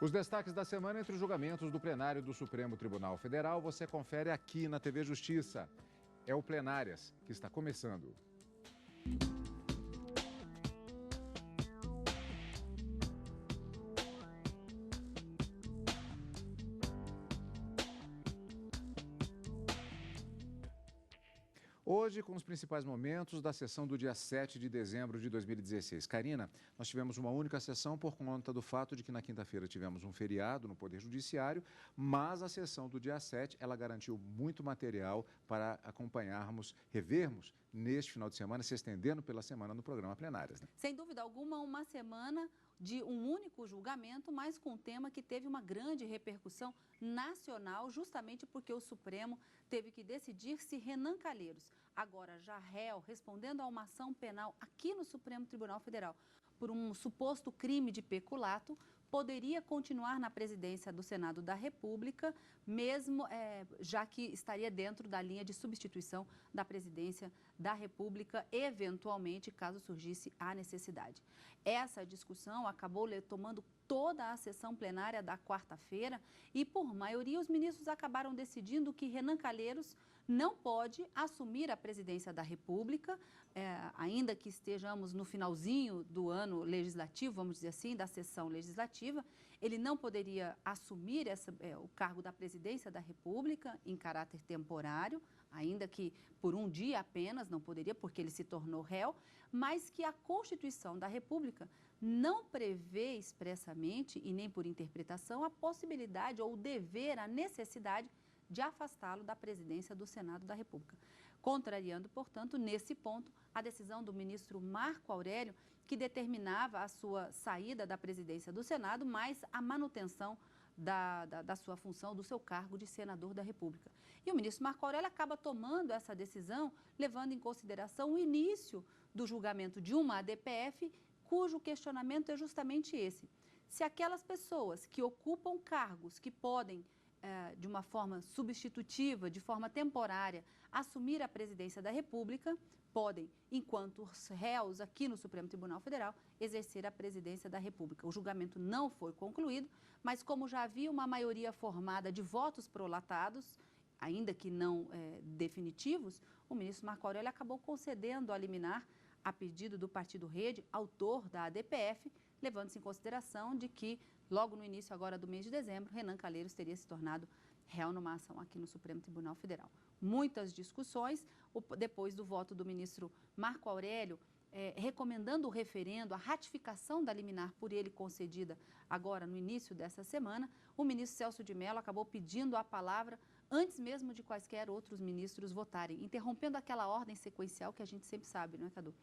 Os destaques da semana entre os julgamentos do plenário do Supremo Tribunal Federal você confere aqui na TV Justiça. É o Plenárias que está começando. Hoje, com os principais momentos da sessão do dia 7 de dezembro de 2016. Karina, nós tivemos uma única sessão por conta do fato de que na quinta-feira tivemos um feriado no Poder Judiciário, mas a sessão do dia 7, ela garantiu muito material para acompanharmos, revermos neste final de semana, se estendendo pela semana no programa Plenárias, né? Sem dúvida alguma, uma semana de um único julgamento, mas com um tema que teve uma grande repercussão nacional, justamente porque o Supremo teve que decidir se Renan Calheiros, agora já réu, respondendo a uma ação penal aqui no Supremo Tribunal Federal por um suposto crime de peculato, poderia continuar na presidência do Senado da República, mesmo já que estaria dentro da linha de substituição da presidência da República, eventualmente, caso surgisse a necessidade. Essa discussão acabou tomando toda a sessão plenária da quarta-feira e, por maioria, os ministros acabaram decidindo que Renan Calheiros não pode assumir a presidência da República, ainda que estejamos no finalzinho do ano legislativo, vamos dizer assim, da sessão legislativa, ele não poderia assumir o cargo da presidência da República em caráter temporário, ainda que por um dia apenas, não poderia, porque ele se tornou réu, mas que a Constituição da República não prevê expressamente e nem por interpretação a possibilidade ou o dever, a necessidade de afastá-lo da presidência do Senado da República, contrariando, portanto, nesse ponto, a decisão do ministro Marco Aurélio, que determinava a sua saída da presidência do Senado, mas a manutenção da sua função, do seu cargo de senador da República. E o ministro Marco Aurélio acaba tomando essa decisão, levando em consideração o início do julgamento de uma ADPF, cujo questionamento é justamente esse. Se aquelas pessoas que ocupam cargos que podem, de uma forma substitutiva, de forma temporária, assumir a presidência da República, podem, enquanto réus aqui no Supremo Tribunal Federal, exercer a presidência da República. O julgamento não foi concluído, mas como já havia uma maioria formada de votos prolatados, ainda que não definitivos, o ministro Marco Aurélio acabou concedendo a liminar a pedido do Partido Rede, autor da ADPF, levando-se em consideração de que, logo no início agora do mês de dezembro, Renan Calheiros teria se tornado réu numa ação aqui no Supremo Tribunal Federal. Muitas discussões, depois do voto do ministro Marco Aurélio, recomendando o referendo, a ratificação da liminar por ele concedida agora no início dessa semana, o ministro Celso de Mello acabou pedindo a palavra antes mesmo de quaisquer outros ministros votarem, interrompendo aquela ordem sequencial que a gente sempre sabe, não é, Cadu?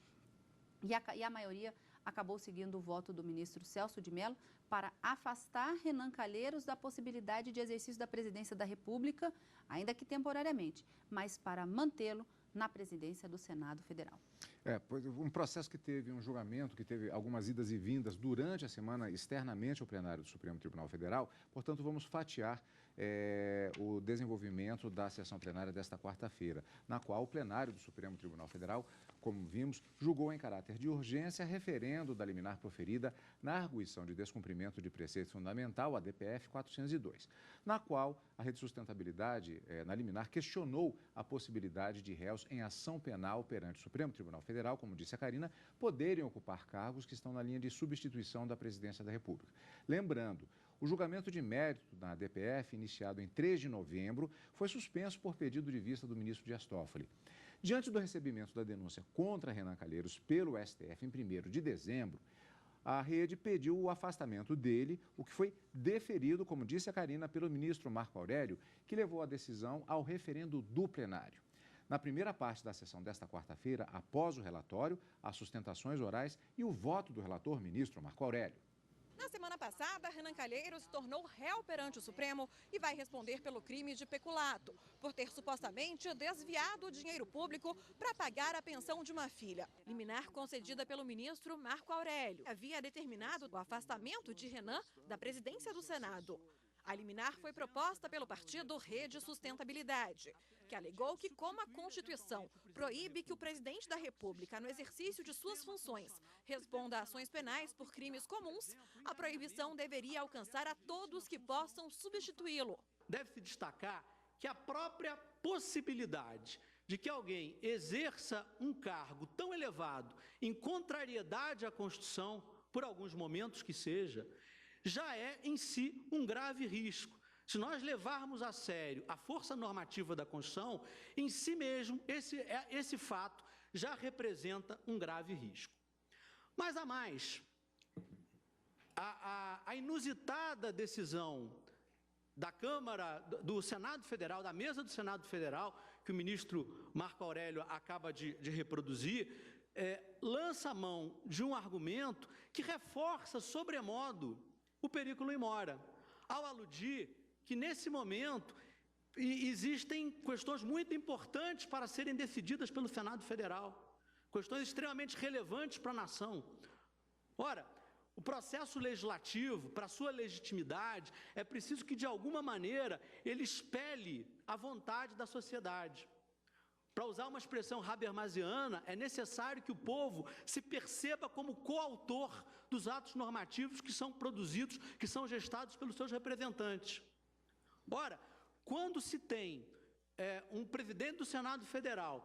E a maioria acabou seguindo o voto do ministro Celso de Mello para afastar Renan Calheiros da possibilidade de exercício da presidência da República, ainda que temporariamente, mas para mantê-lo na presidência do Senado Federal. Um processo que teve um julgamento, que teve algumas idas e vindas durante a semana externamente ao plenário do Supremo Tribunal Federal, portanto, vamos fatiar o desenvolvimento da sessão plenária desta quarta-feira, na qual o plenário do Supremo Tribunal Federal, como vimos, julgou em caráter de urgência referendo da liminar proferida na arguição de descumprimento de preceito fundamental, a DPF 402, na qual a Rede Sustentabilidade, na liminar, questionou a possibilidade de réus em ação penal perante o Supremo Tribunal Federal, como disse a Karina, poderem ocupar cargos que estão na linha de substituição da presidência da República. Lembrando, o julgamento de mérito na DPF, iniciado em 3 de novembro, foi suspenso por pedido de vista do ministro Dias Toffoli. Diante do recebimento da denúncia contra Renan Calheiros pelo STF em 1º de dezembro, a rede pediu o afastamento dele, o que foi deferido, como disse a Karina, pelo ministro Marco Aurélio, que levou a decisão ao referendo do plenário. Na primeira parte da sessão desta quarta-feira, após o relatório, as sustentações orais e o voto do relator ministro Marco Aurélio. Na semana passada, Renan Calheiros se tornou réu perante o Supremo e vai responder pelo crime de peculato, por ter supostamente desviado o dinheiro público para pagar a pensão de uma filha. Liminar concedida pelo ministro Marco Aurélio havia determinado o afastamento de Renan da presidência do Senado. A liminar foi proposta pelo partido Rede Sustentabilidade. que alegou que, como a Constituição proíbe que o presidente da República, no exercício de suas funções, responda a ações penais por crimes comuns, a proibição deveria alcançar a todos que possam substituí-lo. Deve-se destacar que a própria possibilidade de que alguém exerça um cargo tão elevado em contrariedade à Constituição, por alguns momentos que seja, já é em si um grave risco. Se nós levarmos a sério a força normativa da Constituição, em si mesmo, esse fato já representa um grave risco. Mas a mais, a inusitada decisão da Câmara, do Senado Federal, da mesa do Senado Federal, que o ministro Marco Aurélio acaba de reproduzir, lança a mão de um argumento que reforça sobremodo o periculum in mora, ao aludir que, nesse momento, existem questões muito importantes para serem decididas pelo Senado Federal, questões extremamente relevantes para a nação. Ora, o processo legislativo, para sua legitimidade, é preciso que, de alguma maneira, ele espelhe a vontade da sociedade. Para usar uma expressão habermasiana, é necessário que o povo se perceba como coautor dos atos normativos que são produzidos, que são gestados pelos seus representantes. Ora, quando se tem um presidente do Senado Federal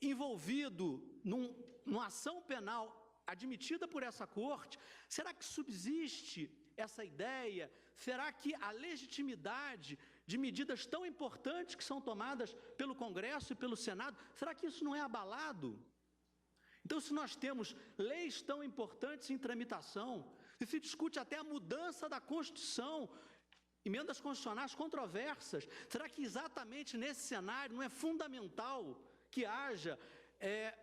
envolvido numa ação penal admitida por essa corte, será que subsiste essa ideia? Será que a legitimidade de medidas tão importantes que são tomadas pelo Congresso e pelo Senado, será que isso não é abalado? Então, se nós temos leis tão importantes em tramitação, e se discute até a mudança da Constituição, emendas constitucionais controversas, será que exatamente nesse cenário não é fundamental que haja,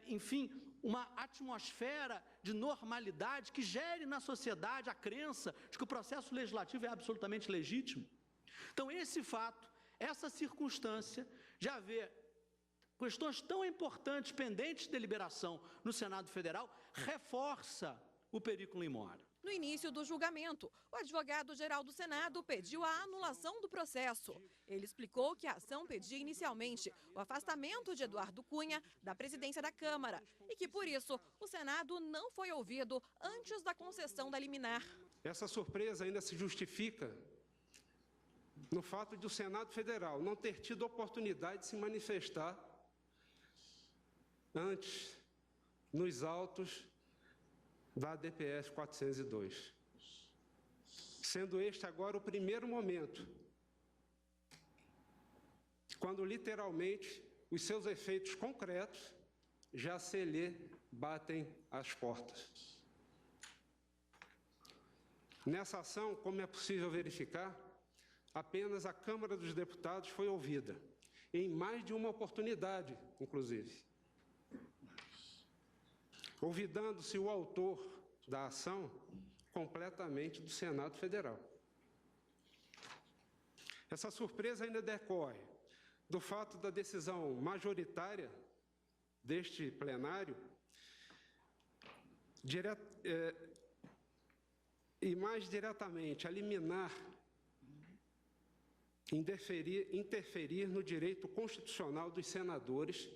enfim, uma atmosfera de normalidade que gere na sociedade a crença de que o processo legislativo é absolutamente legítimo? Então, esse fato, essa circunstância de haver questões tão importantes pendentes de deliberação no Senado Federal, reforça o periculum in mora. No início do julgamento, o advogado-geral do Senado pediu a anulação do processo. Ele explicou que a ação pedia inicialmente o afastamento de Eduardo Cunha da presidência da Câmara e que, por isso, o Senado não foi ouvido antes da concessão da liminar. Essa surpresa ainda se justifica no fato de o Senado Federal não ter tido oportunidade de se manifestar antes nos autos da DPF 402, sendo este agora o primeiro momento, quando literalmente os seus efeitos concretos já se lhe batem às portas. Nessa ação, como é possível verificar, apenas a Câmara dos Deputados foi ouvida, em mais de uma oportunidade, inclusive, olvidando-se o autor da ação completamente do Senado Federal. Essa surpresa ainda decorre do fato da decisão majoritária deste plenário e mais diretamente a liminar interferir no direito constitucional dos senadores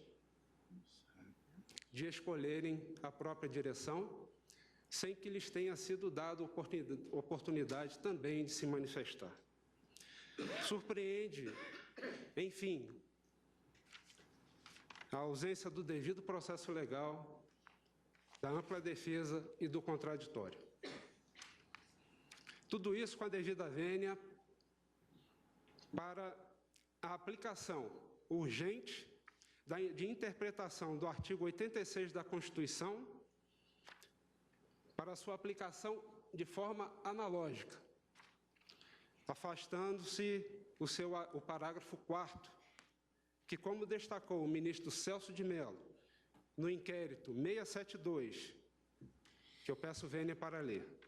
de escolherem a própria direção, sem que lhes tenha sido dada oportunidade também de se manifestar. Surpreende, enfim, a ausência do devido processo legal, da ampla defesa e do contraditório. Tudo isso com a devida vênia para a aplicação urgente de interpretação do artigo 86 da Constituição para sua aplicação de forma analógica, afastando-se o parágrafo 4º, que, como destacou o ministro Celso de Mello, no inquérito 672, que eu peço vênia para ler,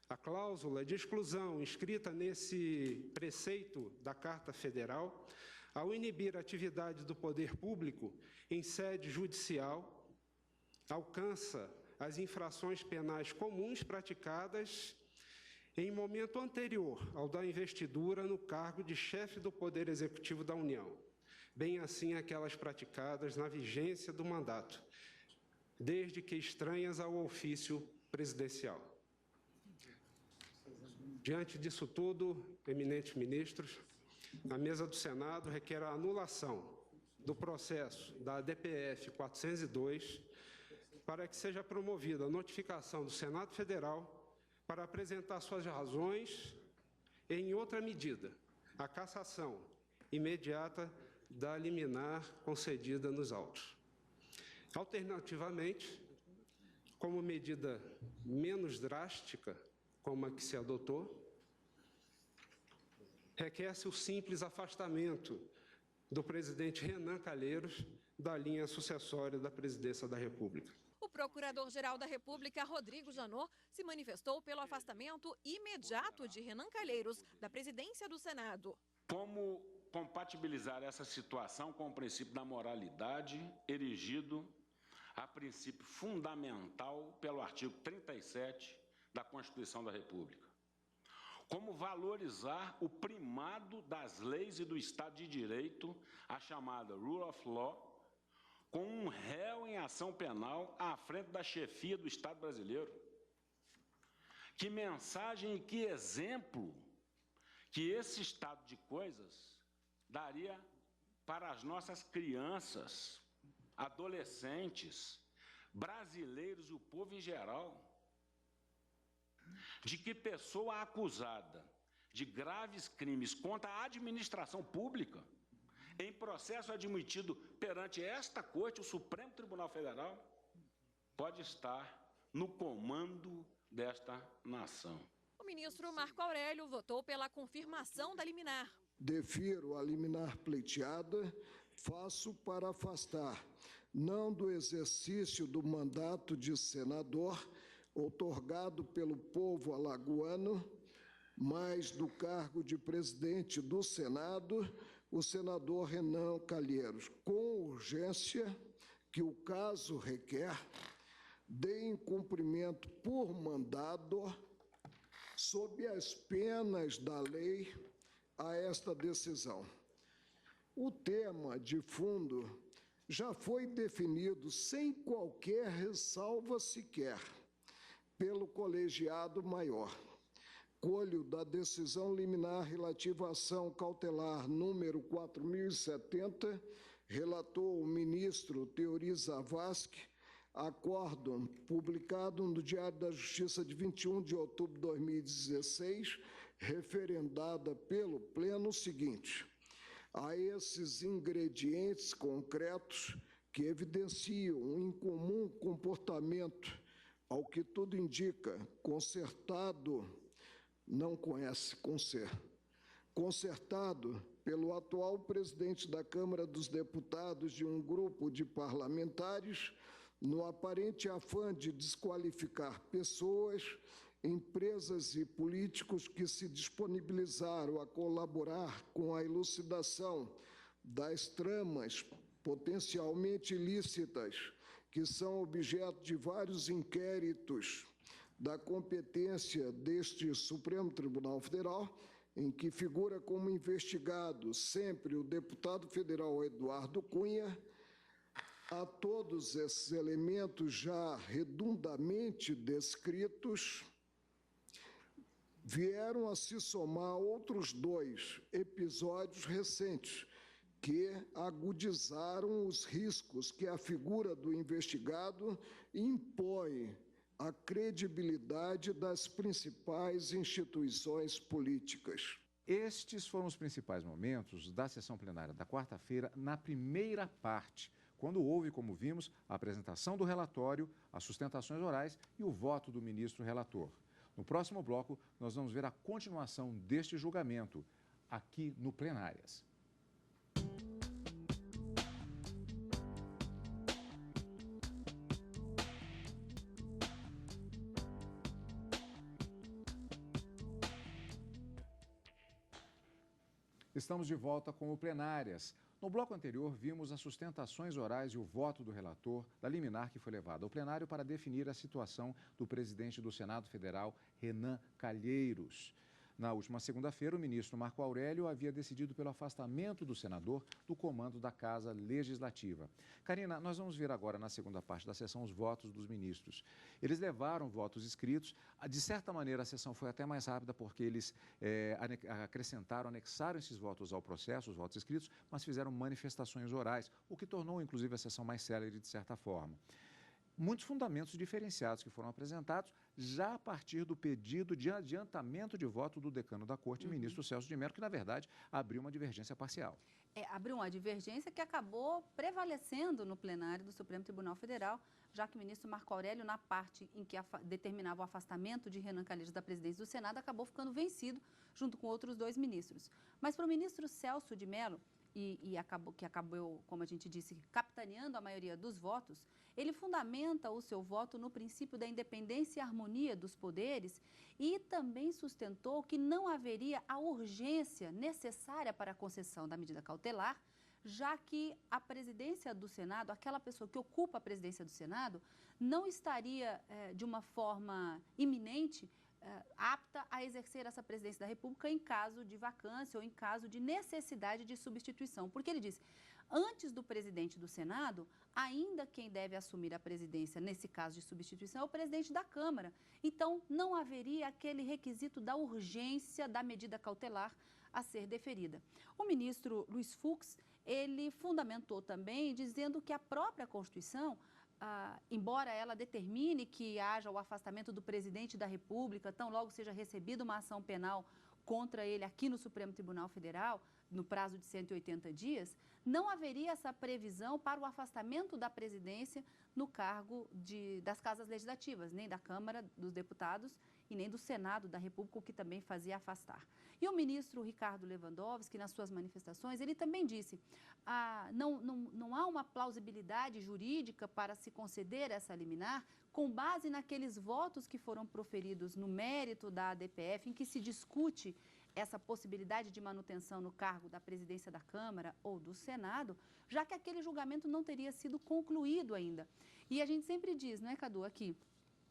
a cláusula de exclusão inscrita nesse preceito da Carta Federal, ao inibir a atividade do poder público em sede judicial, alcança as infrações penais comuns praticadas em momento anterior ao da investidura no cargo de chefe do Poder Executivo da União, bem assim aquelas praticadas na vigência do mandato, desde que estranhas ao ofício presidencial. Diante disso tudo, eminentes ministros, a mesa do Senado requer a anulação do processo da DPF 402 para que seja promovida a notificação do Senado Federal para apresentar suas razões e, em outra medida, a cassação imediata da liminar concedida nos autos. Alternativamente, como medida menos drástica, como a que se adotou, requer-se o simples afastamento do presidente Renan Calheiros da linha sucessória da presidência da República. O Procurador-Geral da República, Rodrigo Janot, se manifestou pelo afastamento imediato de Renan Calheiros da presidência do Senado. Como compatibilizar essa situação com o princípio da moralidade erigido a princípio fundamental pelo artigo 37 da Constituição da República? Como valorizar o primado das leis e do Estado de Direito, a chamada Rule of Law, com um réu em ação penal à frente da chefia do Estado brasileiro? Que mensagem e que exemplo que esse estado de coisas daria para as nossas crianças, adolescentes, brasileiros e o povo em geral? De que pessoa acusada de graves crimes contra a administração pública, em processo admitido perante esta Corte, o Supremo Tribunal Federal, pode estar no comando desta nação. O ministro Marco Aurélio votou pela confirmação da liminar. Defiro a liminar pleiteada, faço para afastar, não do exercício do mandato de senador, outorgado pelo povo alagoano, mas do cargo de presidente do Senado, o senador Renan Calheiros, com urgência que o caso requer, deem cumprimento por mandado, sob as penas da lei, a esta decisão. O tema de fundo já foi definido sem qualquer ressalva sequer pelo colegiado maior. Colho da decisão liminar relativa à ação cautelar número 4070, relatou o ministro Teori Zavascki, acórdão publicado no Diário da Justiça de 21 de outubro de 2016, referendada pelo Pleno, o seguinte: a esses ingredientes concretos que evidenciam um incomum comportamento, ao que tudo indica, concertado, não conhece concertado pelo atual presidente da Câmara dos Deputados de um grupo de parlamentares, no aparente afã de desqualificar pessoas, empresas e políticos que se disponibilizaram a colaborar com a elucidação das tramas potencialmente ilícitas que são objeto de vários inquéritos da competência deste Supremo Tribunal Federal, em que figura como investigado sempre o deputado federal Eduardo Cunha. A todos esses elementos já redundamente descritos, vieram a se somar outros dois episódios recentes que agudizaram os riscos que a figura do investigado impõe à credibilidade das principais instituições políticas. Estes foram os principais momentos da sessão plenária da quarta-feira, na primeira parte, quando houve, como vimos, a apresentação do relatório, as sustentações orais e o voto do ministro relator. No próximo bloco, nós vamos ver a continuação deste julgamento, aqui no Plenárias. Estamos de volta com o Plenárias. No bloco anterior, vimos as sustentações orais e o voto do relator da liminar que foi levada ao plenário para definir a situação do presidente do Senado Federal, Renan Calheiros. Na última segunda-feira, o ministro Marco Aurélio havia decidido pelo afastamento do senador do comando da Casa Legislativa. Karina, nós vamos ver agora na segunda parte da sessão os votos dos ministros. Eles levaram votos escritos. De certa maneira, a sessão foi até mais rápida porque eles anexaram esses votos ao processo, os votos escritos, mas fizeram manifestações orais, o que tornou, inclusive, a sessão mais célere de certa forma. Muitos fundamentos diferenciados que foram apresentados já a partir do pedido de adiantamento de voto do decano da Corte, ministro Celso de Mello, que, na verdade, abriu uma divergência parcial. Abriu uma divergência que acabou prevalecendo no plenário do Supremo Tribunal Federal, já que o ministro Marco Aurélio, na parte em que determinava o afastamento de Renan Calheiros da presidência do Senado, acabou ficando vencido junto com outros 2 ministros. Mas para o ministro Celso de Mello, acabou, como a gente disse, capitaneando a maioria dos votos, ele fundamenta o seu voto no princípio da independência e harmonia dos poderes e também sustentou que não haveria a urgência necessária para a concessão da medida cautelar, já que a presidência do Senado, aquela pessoa que ocupa a presidência do Senado, não estaria de uma forma iminente apta a exercer essa presidência da República em caso de vacância ou em caso de necessidade de substituição. Porque ele diz, antes do presidente do Senado, ainda quem deve assumir a presidência nesse caso de substituição é o presidente da Câmara. Então, não haveria aquele requisito da urgência da medida cautelar a ser deferida. O ministro Luiz Fux, ele fundamentou também dizendo que a própria Constituição, embora ela determine que haja o afastamento do presidente da República, tão logo seja recebida uma ação penal contra ele aqui no Supremo Tribunal Federal, no prazo de 180 dias, não haveria essa previsão para o afastamento da presidência no cargo das casas legislativas, nem da Câmara dos Deputados e nem do Senado da República, o que também fazia afastar. E o ministro Ricardo Lewandowski, nas suas manifestações, ele também disse, não há uma plausibilidade jurídica para se conceder essa liminar com base naqueles votos que foram proferidos no mérito da ADPF, em que se discute essa possibilidade de manutenção no cargo da presidência da Câmara ou do Senado, já que aquele julgamento não teria sido concluído ainda. E a gente sempre diz, não é, Cadu, aqui,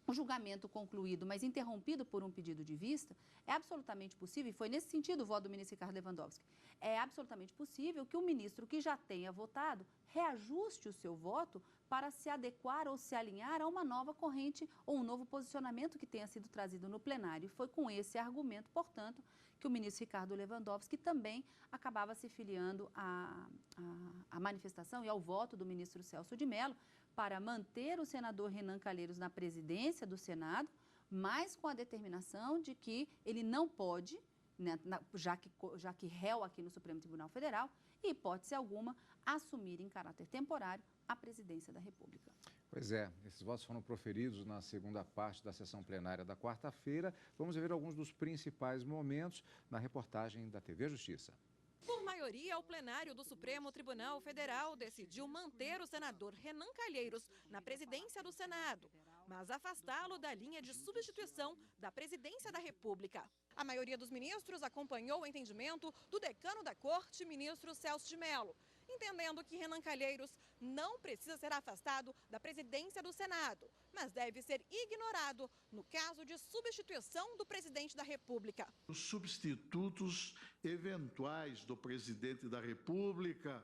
o julgamento concluído, mas interrompido por um pedido de vista, é absolutamente possível, e foi nesse sentido o voto do ministro Ricardo Lewandowski, é absolutamente possível que o ministro que já tenha votado reajuste o seu voto para se adequar ou se alinhar a uma nova corrente ou um novo posicionamento que tenha sido trazido no plenário. E foi com esse argumento, portanto, que o ministro Ricardo Lewandowski também acabava se filiando à manifestação e ao voto do ministro Celso de Mello para manter o senador Renan Calheiros na presidência do Senado, mas com a determinação de que ele não pode, né, já que réu aqui no Supremo Tribunal Federal, e hipótese alguma, assumir em caráter temporário a presidência da República. Pois é, esses votos foram proferidos na segunda parte da sessão plenária da quarta-feira. Vamos ver alguns dos principais momentos na reportagem da TV Justiça. Por maioria, o plenário do Supremo Tribunal Federal decidiu manter o senador Renan Calheiros na presidência do Senado, mas afastá-lo da linha de substituição da presidência da República. A maioria dos ministros acompanhou o entendimento do decano da Corte, ministro Celso de Mello, entendendo que Renan Calheiros não precisa ser afastado da presidência do Senado, mas deve ser ignorado no caso de substituição do presidente da República. Os substitutos eventuais do presidente da República,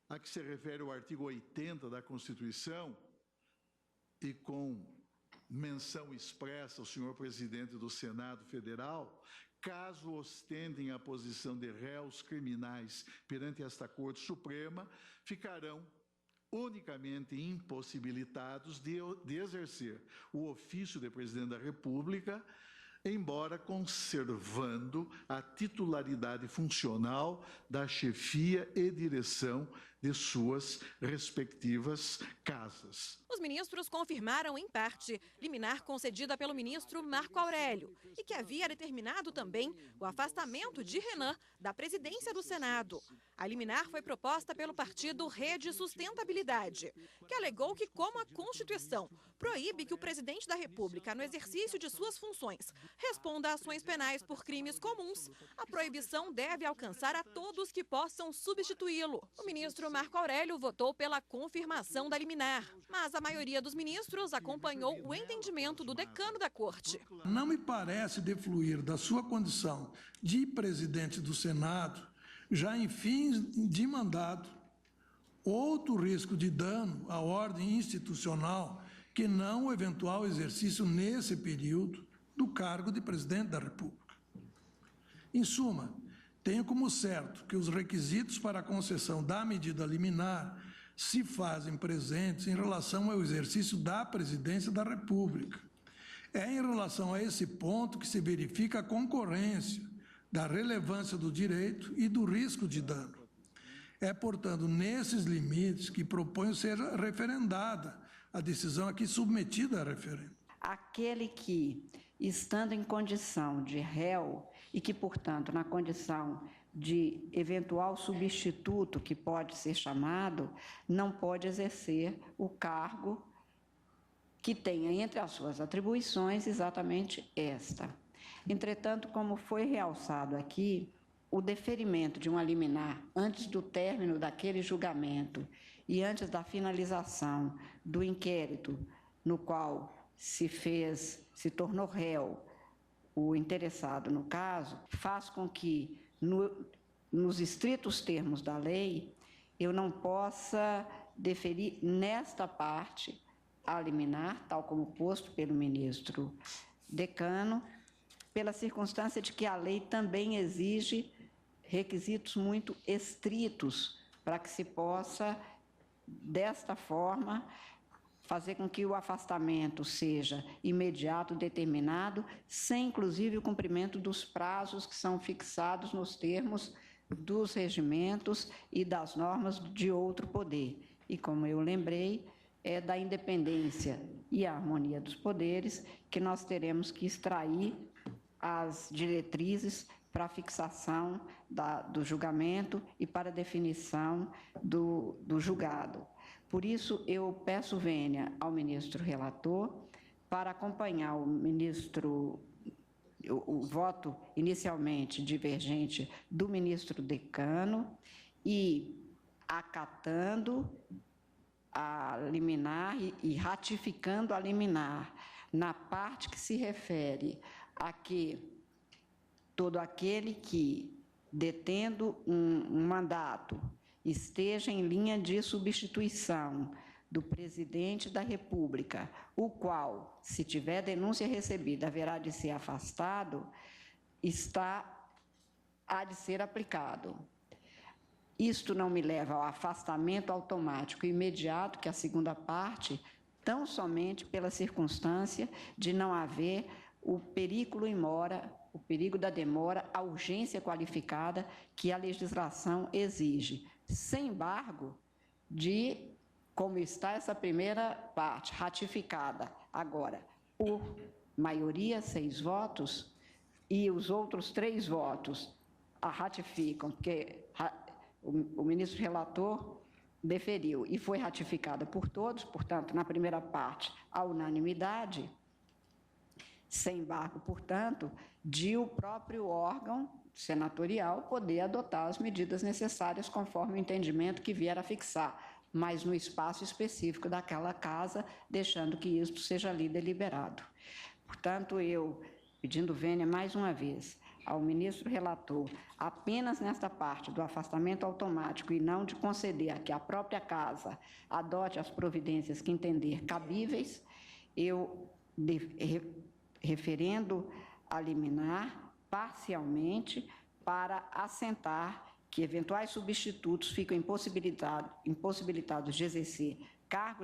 a que se refere o artigo 80 da Constituição, e com menção expressa ao senhor presidente do Senado Federal, caso ostentem a posição de réus criminais perante esta Corte Suprema, ficarão unicamente impossibilitados de exercer o ofício de presidente da República, embora conservando a titularidade funcional da chefia e direção de suas respectivas casas. Os ministros confirmaram, em parte, liminar concedida pelo ministro Marco Aurélio e que havia determinado também o afastamento de Renan da presidência do Senado. A liminar foi proposta pelo partido Rede Sustentabilidade, que alegou que, como a Constituição proíbe que o presidente da República, no exercício de suas funções, responda a ações penais por crimes comuns, a proibição deve alcançar a todos que possam substituí-lo. O ministro Marco Aurélio votou pela confirmação da liminar, mas a maioria dos ministros acompanhou o entendimento do decano da Corte. Não me parece defluir da sua condição de presidente do Senado, já em fins de mandato, outro risco de dano à ordem institucional que não o eventual exercício nesse período do cargo de presidente da República. Em suma, tenho como certo que os requisitos para a concessão da medida liminar se fazem presentes em relação ao exercício da presidência da República. É em relação a esse ponto que se verifica a concorrência da relevância do direito e do risco de dano. É, portanto, nesses limites que proponho seja referendada a decisão aqui submetida a referendo. Aquele que, estando em condição de réu e que, portanto, na condição de eventual substituto que pode ser chamado, não pode exercer o cargo que tenha entre as suas atribuições exatamente esta. Entretanto, como foi realçado aqui, o deferimento de uma liminar antes do término daquele julgamento e antes da finalização do inquérito no qual se tornou réu o interessado no caso, faz com que, nos estritos termos da lei, eu não possa deferir nesta parte a liminar, tal como posto pelo ministro decano, pela circunstância de que a lei também exige requisitos muito estritos para que se possa, desta forma, fazer com que o afastamento seja imediato, determinado, sem, inclusive, o cumprimento dos prazos que são fixados nos termos dos regimentos e das normas de outro poder. E, como eu lembrei, é da independência e a harmonia dos poderes que nós teremos que extrair as diretrizes para a fixação do julgamento e para a definição do julgado. Por isso, eu peço vênia ao ministro relator para acompanhar o voto inicialmente divergente do ministro decano e, acatando a liminar e ratificando a liminar na parte que se refere a que todo aquele que, detendo um mandato, esteja em linha de substituição do presidente da República, o qual, se tiver denúncia recebida, haverá de ser afastado, há de ser aplicado. Isto não me leva ao afastamento automático e imediato, que é a segunda parte, tão somente pela circunstância de não haver o perigo o perigo da demora, a urgência qualificada que a legislação exige, sem embargo de, como está essa primeira parte, ratificada agora por maioria, 6 votos, e os outros 3 votos a ratificam, porque o ministro relator deferiu e foi ratificada por todos, portanto, na primeira parte, a unanimidade, sem embargo, portanto, de o próprio órgão senatorial poder adotar as medidas necessárias conforme o entendimento que vier a fixar, mas no espaço específico daquela casa, deixando que isto seja ali deliberado. Portanto, eu, pedindo vênia mais uma vez ao ministro relator, apenas nesta parte do afastamento automático e não de conceder a que a própria casa adote as providências que entender cabíveis, eu referendo a liminar parcialmente para assentar que eventuais substitutos ficam impossibilitados de exercer cargo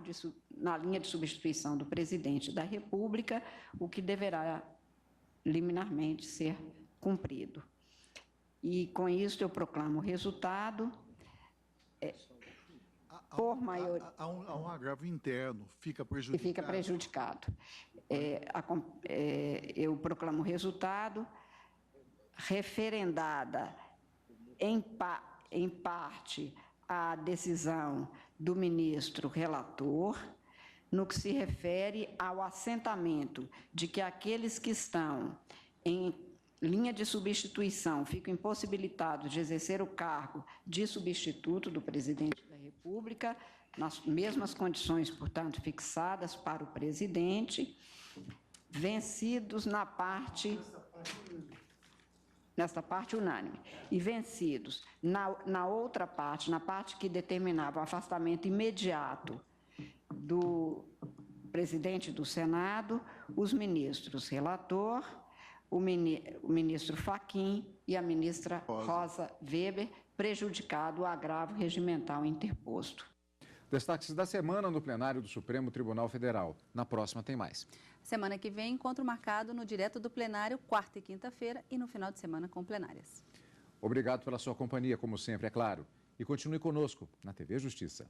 na linha de substituição do presidente da República, o que deverá liminarmente ser cumprido. E, com isso, eu proclamo o resultado por maioria. Há um agravo interno, fica prejudicado. E fica prejudicado. Eu proclamo o resultado referendada em parte a decisão do ministro relator, no que se refere ao assentamento de que aqueles que estão em linha de substituição ficam impossibilitados de exercer o cargo de substituto do presidente da República, nas mesmas condições, portanto, fixadas para o presidente, vencidos nesta parte unânime, e vencidos na outra parte, na parte que determinava o afastamento imediato do presidente do Senado, os ministros relator, o ministro Fachin e a ministra Rosa Weber, prejudicado o agravo regimental interposto. Destaques da semana no plenário do Supremo Tribunal Federal. Na próxima tem mais. Semana que vem, encontro marcado no Direto do Plenário, quarta e quinta-feira, e no final de semana com plenárias. Obrigado pela sua companhia, como sempre, é claro. E continue conosco na TV Justiça.